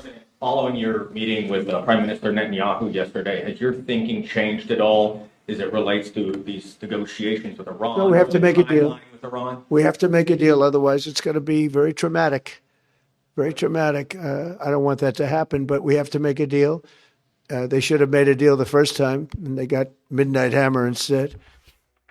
President, following your meeting with Prime Minister Netanyahu yesterday, has your thinking changed at all as it relates to these negotiations with Iran? No, we have to make a deal. With Iran? We have to make a deal. Otherwise, it's going to be very traumatic. Very traumatic. I don't want that to happen, but we have to make a deal. They should have made a deal the first time, and they got Midnight Hammer instead.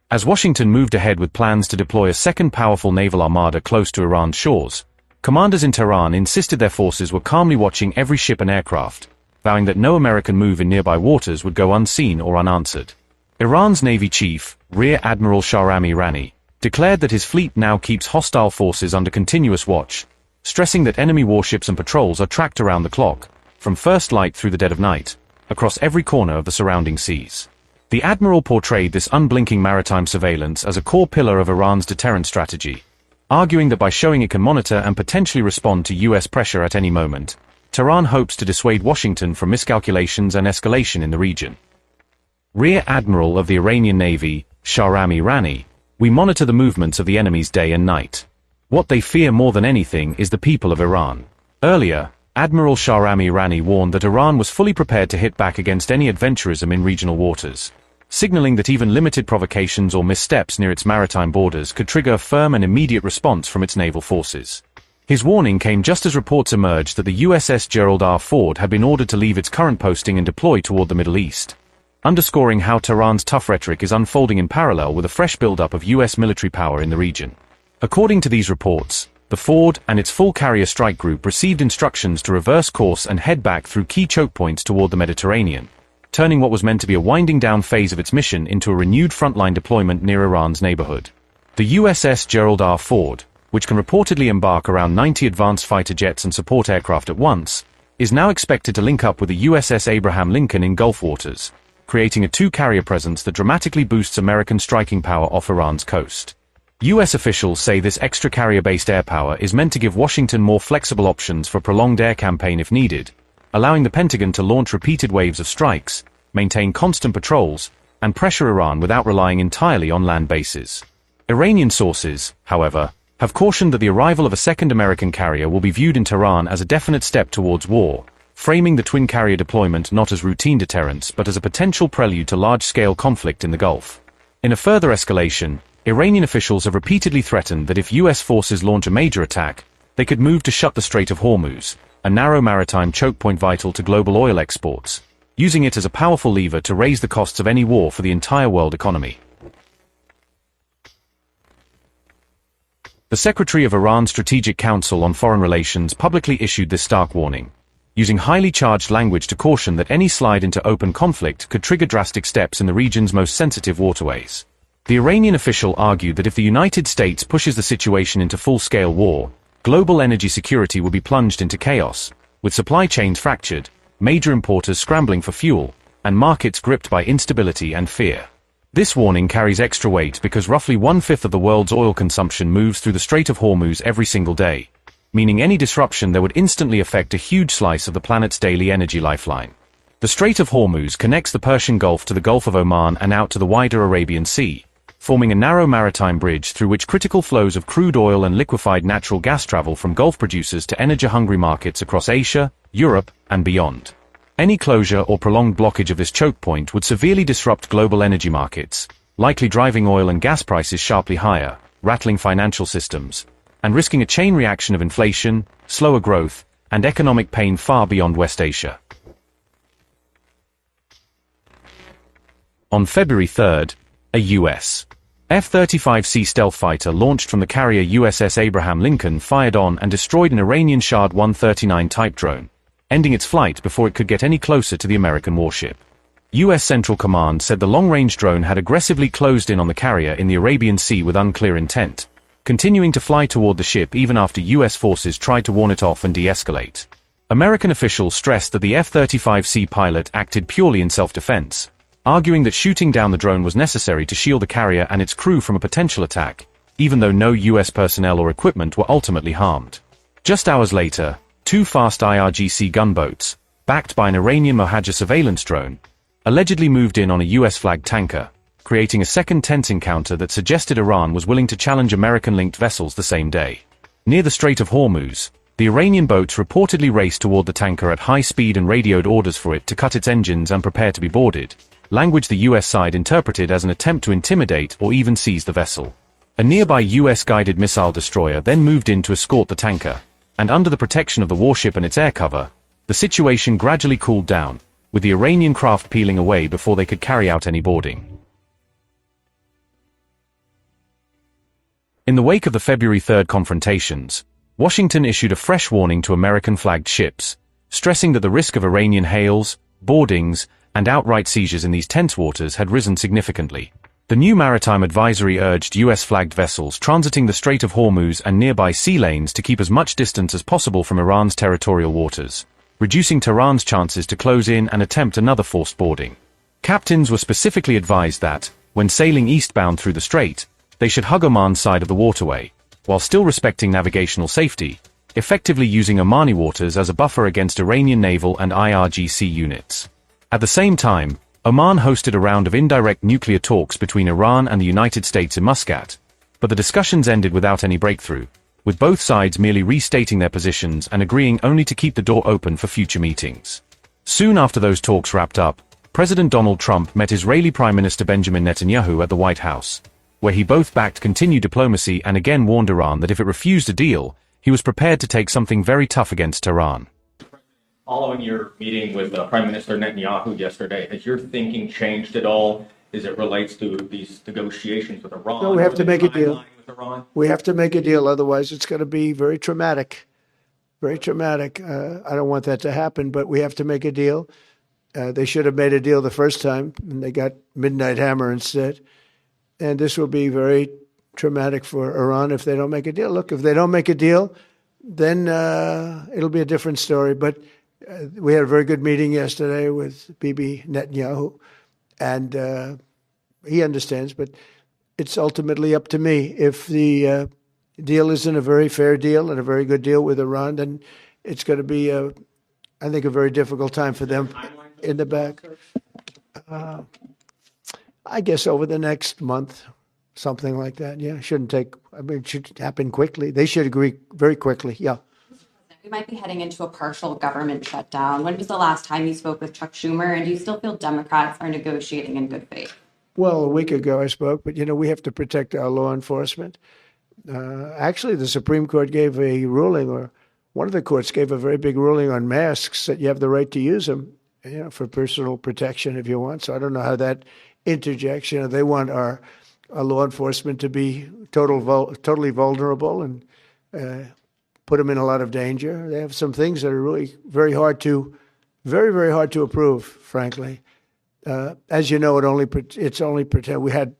As Washington moved ahead with plans to deploy a second powerful naval armada close to Iran's shores, commanders in Tehran insisted their forces were calmly watching every ship and aircraft, vowing that no American move in nearby waters would go unseen or unanswered. Iran's Navy chief, Rear Admiral Shahram Irani, declared that his fleet now keeps hostile forces under continuous watch, stressing that enemy warships and patrols are tracked around the clock, from first light through the dead of night, across every corner of the surrounding seas. The admiral portrayed this unblinking maritime surveillance as a core pillar of Iran's deterrence strategy, arguing that by showing it can monitor and potentially respond to U.S. pressure at any moment, Tehran hopes to dissuade Washington from miscalculations and escalation in the region. Rear Admiral of the Iranian Navy, Shahram Irani, "We monitor the movements of the enemies day and night. What they fear more than anything is the people of Iran." Earlier, Admiral Shahram Irani warned that Iran was fully prepared to hit back against any adventurism in regional waters, signaling that even limited provocations or missteps near its maritime borders could trigger a firm and immediate response from its naval forces. His warning came just as reports emerged that the USS Gerald R had been ordered to leave its current posting and deploy toward the Middle East, underscoring how Tehran's tough rhetoric is unfolding in parallel with a fresh buildup of U.S. military power in the region. According to these reports, the Ford and its full carrier strike group received instructions to reverse course and head back through key choke points toward the Mediterranean, turning what was meant to be a winding down phase of its mission into a renewed frontline deployment near Iran's neighborhood. The USS Gerald R, which can reportedly embark around 90 advanced fighter jets and support aircraft at once, is now expected to link up with the USS Abraham Lincoln in Gulf waters, creating a two-carrier presence that dramatically boosts American striking power off Iran's coast. U.S. officials say this extra carrier-based air power is meant to give Washington more flexible options for a prolonged air campaign if needed, allowing the Pentagon to launch repeated waves of strikes, maintain constant patrols, and pressure Iran without relying entirely on land bases. Iranian sources, however, have cautioned that the arrival of a second American carrier will be viewed in Tehran as a definite step towards war, framing the twin carrier deployment not as routine deterrence but as a potential prelude to large-scale conflict in the Gulf. In a further escalation, Iranian officials have repeatedly threatened that if U.S. forces launch a major attack, they could move to shut the Strait of Hormuz, a narrow maritime choke point vital to global oil exports, using it as a powerful lever to raise the costs of any war for the entire world economy. The Secretary of Iran's Strategic Council on Foreign Relations publicly issued this stark warning, using highly charged language to caution that any slide into open conflict could trigger drastic steps in the region's most sensitive waterways. The Iranian official argued that if the United States pushes the situation into full-scale war, global energy security will be plunged into chaos, with supply chains fractured, major importers scrambling for fuel, and markets gripped by instability and fear. This warning carries extra weight because roughly one-fifth of the world's oil consumption moves through the Strait of Hormuz every single day, meaning any disruption there would instantly affect a huge slice of the planet's daily energy lifeline. The Strait of Hormuz connects the Persian Gulf to the Gulf of Oman and out to the wider Arabian Sea, forming a narrow maritime bridge through which critical flows of crude oil and liquefied natural gas travel from Gulf producers to energy-hungry markets across Asia, Europe, and beyond. Any closure or prolonged blockage of this choke point would severely disrupt global energy markets, likely driving oil and gas prices sharply higher, rattling financial systems, and risking a chain reaction of inflation, slower growth, and economic pain far beyond West Asia. On February 3rd, a U.S. F-35C stealth fighter launched from the carrier USS Abraham Lincoln fired on and destroyed an Iranian Shahd 139 type drone, ending its flight before it could get any closer to the American warship. U.S. Central Command said the long-range drone had aggressively closed in on the carrier in the Arabian Sea with unclear intent, continuing to fly toward the ship even after U.S. forces tried to warn it off and de-escalate. American officials stressed that the F-35C pilot acted purely in self-defense, arguing that shooting down the drone was necessary to shield the carrier and its crew from a potential attack, even though no U.S. personnel or equipment were ultimately harmed. Just hours later, two fast IRGC gunboats, backed by an Iranian Mohajer surveillance drone, allegedly moved in on a U.S.-flagged tanker, creating a second tense encounter that suggested Iran was willing to challenge American-linked vessels the same day. Near the Strait of Hormuz, The Iranian boats reportedly raced toward the tanker at high speed and radioed orders for it to cut its engines and prepare to be boarded, language the US side interpreted as an attempt to intimidate or even seize the vessel. A nearby US-guided missile destroyer then moved in to escort the tanker, and under the protection of the warship and its air cover, the situation gradually cooled down, with the Iranian craft peeling away before they could carry out any boarding. In the wake of the February 3 confrontations, Washington issued a fresh warning to American-flagged ships, stressing that the risk of Iranian hails, boardings, and outright seizures in these tense waters had risen significantly. The new maritime advisory urged US-flagged vessels transiting the Strait of Hormuz and nearby sea lanes to keep as much distance as possible from Iran's territorial waters, reducing Tehran's chances to close in and attempt another forced boarding. Captains were specifically advised that, when sailing eastbound through the strait, they should hug Oman's side of the waterway, while still respecting navigational safety, effectively using Omani waters as a buffer against Iranian naval and IRGC units. At the same time, Oman hosted a round of indirect nuclear talks between Iran and the United States in Muscat, but the discussions ended without any breakthrough, with both sides merely restating their positions and agreeing only to keep the door open for future meetings. Soon after those talks wrapped up, President Donald Trump met Israeli Prime Minister Benjamin Netanyahu at the White House, where he both backed continued diplomacy and again warned Iran that if it refused a deal, he was prepared to take something very tough against Tehran. Following your meeting with Prime Minister Netanyahu yesterday, has your thinking changed at all as it relates to these negotiations with Iran? No, we have to make a deal. With Iran? We have to make a deal, otherwise it's going to be very traumatic. Very traumatic. I don't want that to happen, but we have to make a deal. They should have made a deal the first time, and they got midnight hammer instead. And this will be very traumatic for Iran if they don't make a deal. Look, if they don't make a deal, then it'll be a different story. But we had a very good meeting yesterday with Bibi Netanyahu, and he understands, but it's ultimately up to me. If the deal isn't a very fair deal and a very good deal with Iran, then it's going to be, I think, a very difficult time for them in the back. I guess over the next month, something like that. Yeah, it shouldn't take, I mean, it should happen quickly. They should agree very quickly. Yeah. We might be heading into a partial government shutdown. When was the last time you spoke with Chuck Schumer? And do you still feel Democrats are negotiating in good faith? Well, a week ago I spoke, but, we have to protect our law enforcement. Actually, the Supreme Court gave a ruling, or one of the courts gave a very big ruling on masks, that you have the right to use them, for personal protection if you want. So I don't know how that interjects. They want our law enforcement to be totally vulnerable and put them in a lot of danger. They have some things that are really very, very hard to approve, frankly. As you know, it's only pretend. We had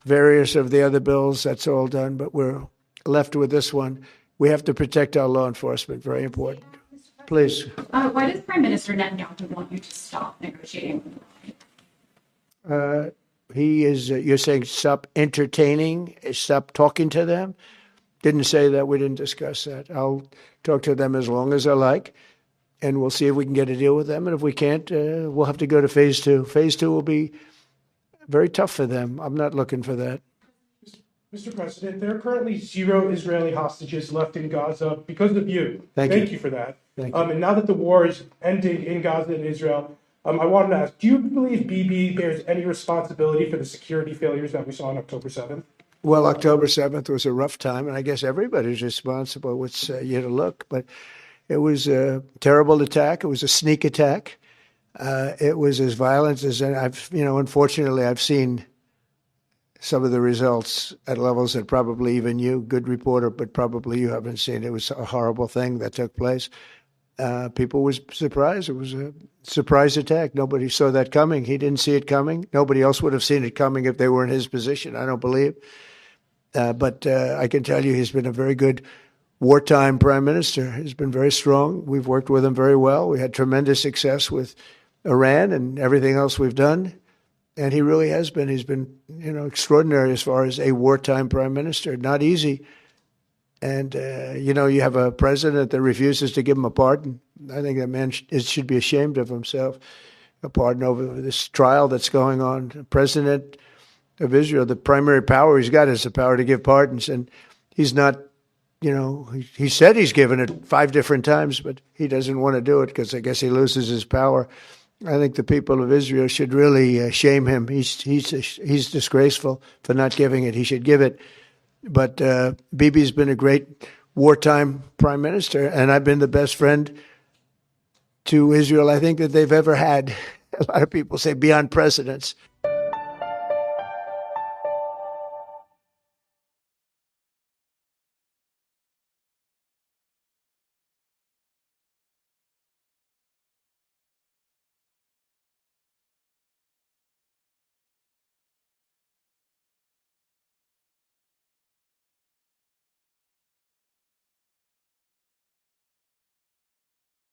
various of the other bills. That's all done, but we're left with this one. We have to protect our law enforcement. Very important. Please. Why does Prime Minister Netanyahu want you to stop negotiating with Iran? He is, you're saying stop entertaining, stop talking to them? Didn't say that. We didn't discuss that. I'll talk to them as long as I like, and we'll see if we can get a deal with them. And if we can't, we'll have to go to phase two. Phase two will be very tough for them. I'm not looking for that. Mr. President, there are currently 0 Israeli hostages left in Gaza because of you. Thank you for that. Thank you. And now that the war is ending in Gaza and Israel, I wanted to ask, do you believe Bibi bears any responsibility for the security failures that we saw on October 7th? Well, October 7th was a rough time, and I guess everybody's responsible. It's you to look, but it was a terrible attack. It was a sneak attack. It was as violent as unfortunately, I've seen some of the results at levels that probably even you, good reporter, but probably you haven't seen. It was a horrible thing that took place. People was surprised. It was a surprise attack. Nobody saw that coming. He didn't see it coming. Nobody else would have seen it coming if they were in his position, I don't believe. But I can tell you he's been a very good wartime prime minister. He's been very strong. We've worked with him very well. We had tremendous success with Iran and everything else we've done. And he really has been. He's been, extraordinary as far as a wartime prime minister. Not easy. And, you have a president that refuses to give him a pardon. I think that man should be ashamed of himself. A pardon over this trial that's going on. The president of Israel, the primary power he's got is the power to give pardons. And he's not you know, he said he's given it 5 different times, but he doesn't want to do it because I guess he loses his power. I think the people of Israel should really shame him. He's disgraceful for not giving it. He should give it. But Bibi's been a great wartime prime minister, and I've been the best friend to Israel I think that they've ever had. A lot of people say beyond precedence.